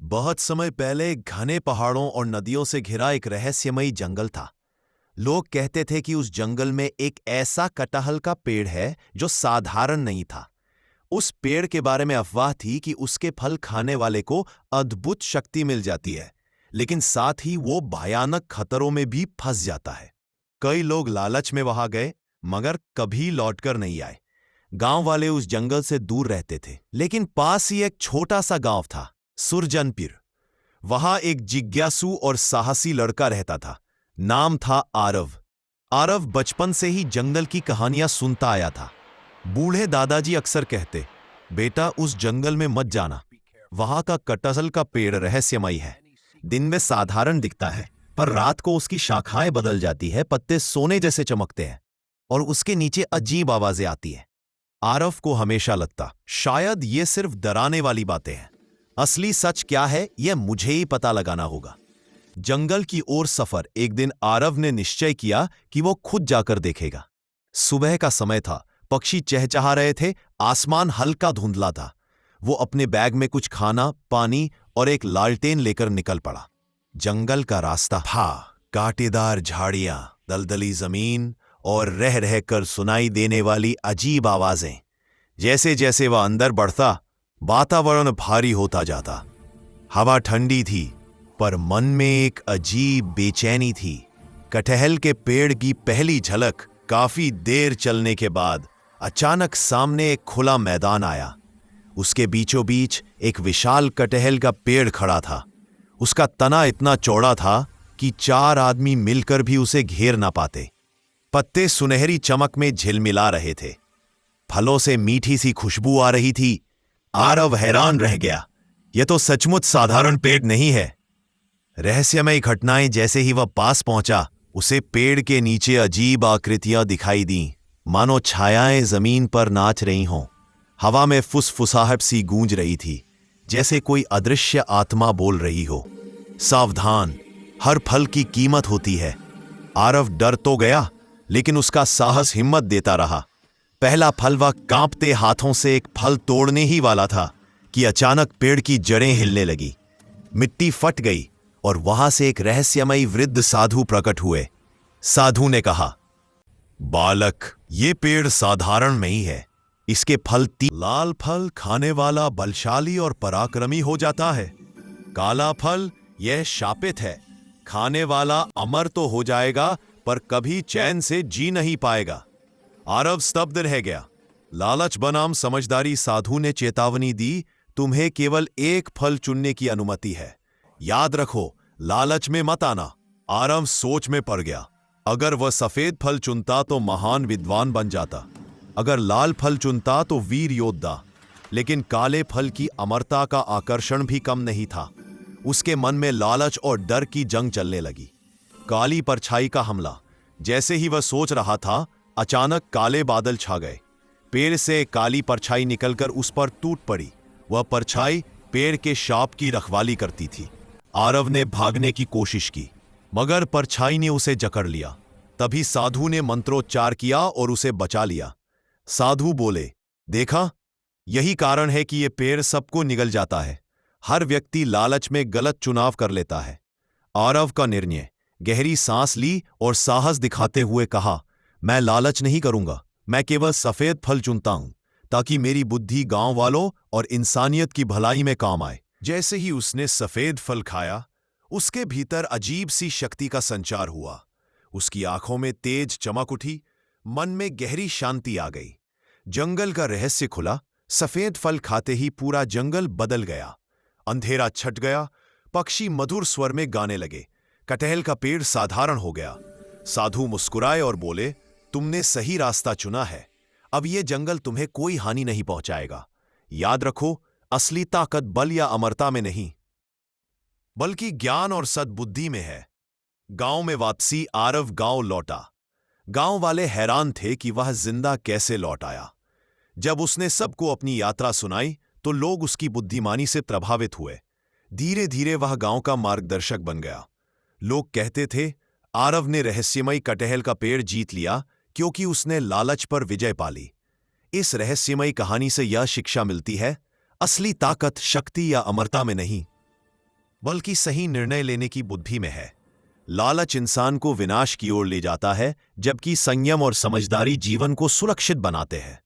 बहुत समय पहले घने पहाड़ों और नदियों से घिरा एक रहस्यमयी जंगल था। लोग कहते थे कि उस जंगल में एक ऐसा कटहल का पेड़ है जो साधारण नहीं था। उस पेड़ के बारे में अफवाह थी कि उसके फल खाने वाले को अद्भुत शक्ति मिल जाती है, लेकिन साथ ही वो भयानक खतरों में भी फंस जाता है। कई लोग लालच में वहां गए, मगर कभी लौटकर नहीं आए। गांव वाले उस जंगल से दूर रहते थे, लेकिन पास ही एक छोटा सा गांव था, सुरजनपीर। वहां एक जिज्ञासु और साहसी लड़का रहता था। नाम था आरव। आरव बचपन से ही जंगल की कहानियां सुनता आया था। बूढ़े दादाजी अक्सर कहते, बेटा उस जंगल में मत जाना, वहां का कटहल का पेड़ रहस्यमयी है। दिन में साधारण दिखता है, पर रात को उसकी शाखाएं बदल जाती है, पत्ते सोने जैसे चमकते हैं और उसके नीचे अजीब आवाजें आती है। आरव को हमेशा लगता शायद ये सिर्फ डराने वाली बातें हैं। असली सच क्या है यह मुझे ही पता लगाना होगा। जंगल की ओर सफर। एक दिन आरव ने निश्चय किया कि वो खुद जाकर देखेगा। सुबह का समय था, पक्षी चहचहा रहे थे, आसमान हल्का धुंधला था। वो अपने बैग में कुछ खाना, पानी और एक लालटेन लेकर निकल पड़ा। जंगल का रास्ता था, कांटेदार झाड़ियां, दलदली जमीन और रह रहकर सुनाई देने वाली अजीब आवाजें। जैसे जैसे वह अंदर बढ़ता, वातावरण भारी होता जाता। हवा ठंडी थी, पर मन में एक अजीब बेचैनी थी। कटहल के पेड़ की पहली झलक काफी देर चलने के बाद अचानक सामने एक खुला मैदान आया। उसके बीचों बीच एक विशाल कटहल का पेड़ खड़ा था। उसका तना इतना चौड़ा था कि 4 आदमी मिलकर भी उसे घेर ना पाते। पत्ते सुनहरी चमक में झिलमिला रहे थे। फलों से मीठी सी खुशबू आ रही थी। आरव हैरान रह गया, यह तो सचमुच साधारण पेड़ नहीं है। रहस्यमय घटनाएं। जैसे ही वह पास पहुंचा, उसे पेड़ के नीचे अजीब आकृतियां दिखाई दीं, मानो छायाएं जमीन पर नाच रही हों। हवा में फुसफुसाहट सी गूंज रही थी, जैसे कोई अदृश्य आत्मा बोल रही हो, सावधान, हर फल की कीमत होती है। आरव डर तो गया, लेकिन उसका साहस हिम्मत देता रहा। पहला फल वह कांपते हाथों से एक फल तोड़ने ही वाला था कि अचानक पेड़ की जड़ें हिलने लगी। मिट्टी फट गई और वहां से एक रहस्यमयी वृद्ध साधु प्रकट हुए। साधु ने कहा, बालक, ये पेड़ साधारण नहीं है। इसके फल लाल फल खाने वाला बलशाली और पराक्रमी हो जाता है। काला फल यह शापित है, खाने वाला अमर तो हो जाएगा, पर कभी चैन से जी नहीं पाएगा। आरव स्तब्ध रह गया। लालच बनाम समझदारी। साधु ने चेतावनी दी, तुम्हें केवल एक फल चुनने की अनुमति है, याद रखो, लालच में मत आना। आरव सोच में पड़ गया। अगर वह सफेद फल चुनता तो महान विद्वान बन जाता, अगर लाल फल चुनता तो वीर योद्धा। लेकिन काले फल की अमरता का आकर्षण भी कम नहीं था। उसके मन में लालच और डर की जंग चलने लगी। काली परछाई का हमला। जैसे ही वह सोच रहा था, अचानक काले बादल छा गए। पेड़ से काली परछाई निकलकर उस पर टूट पड़ी। वह परछाई पेड़ के शाप की रखवाली करती थी। आरव ने भागने की कोशिश की, मगर परछाई ने उसे जकड़ लिया। तभी साधु ने मंत्रोच्चार किया और उसे बचा लिया। साधु बोले, देखा, यही कारण है कि यह पेड़ सबको निगल जाता है। हर व्यक्ति लालच में गलत चुनाव कर लेता है। आरव का निर्णय। गहरी सांस ली और साहस दिखाते हुए कहा, मैं लालच नहीं करूंगा, मैं केवल सफेद फल चुनता हूं, ताकि मेरी बुद्धि गांव वालों और इंसानियत की भलाई में काम आए। जैसे ही उसने सफेद फल खाया, उसके भीतर अजीब सी शक्ति का संचार हुआ। उसकी आंखों में तेज चमक उठी, मन में गहरी शांति आ गई। जंगल का रहस्य खुला। सफेद फल खाते ही पूरा जंगल बदल गया। अंधेरा छट गया। पक्षी मधुर स्वर में गाने लगे। कटहल का पेड़ साधारण हो गया। साधु मुस्कुराए और बोले, तुमने सही रास्ता चुना है। अब यह जंगल तुम्हें कोई हानि नहीं पहुंचाएगा। याद रखो, असली ताकत बल या अमरता में नहीं, बल्कि ज्ञान और सद्बुद्धि में है। गांव में वापसी। आरव गांव लौटा। गांव वाले हैरान थे कि वह जिंदा कैसे लौट आया। जब उसने सबको अपनी यात्रा सुनाई, तो लोग उसकी बुद्धिमानी से प्रभावित हुए। धीरे धीरे वह गांव का मार्गदर्शक बन गया। लोग कहते थे, आरव ने रहस्यमयी कटहल का पेड़ जीत लिया क्योंकि उसने लालच पर विजय पाली। इस रहस्यमयी कहानी से यह शिक्षा मिलती है, असली ताकत शक्ति या अमरता में नहीं, बल्कि सही निर्णय लेने की बुद्धि में है। लालच इंसान को विनाश की ओर ले जाता है, जबकि संयम और समझदारी जीवन को सुरक्षित बनाते हैं।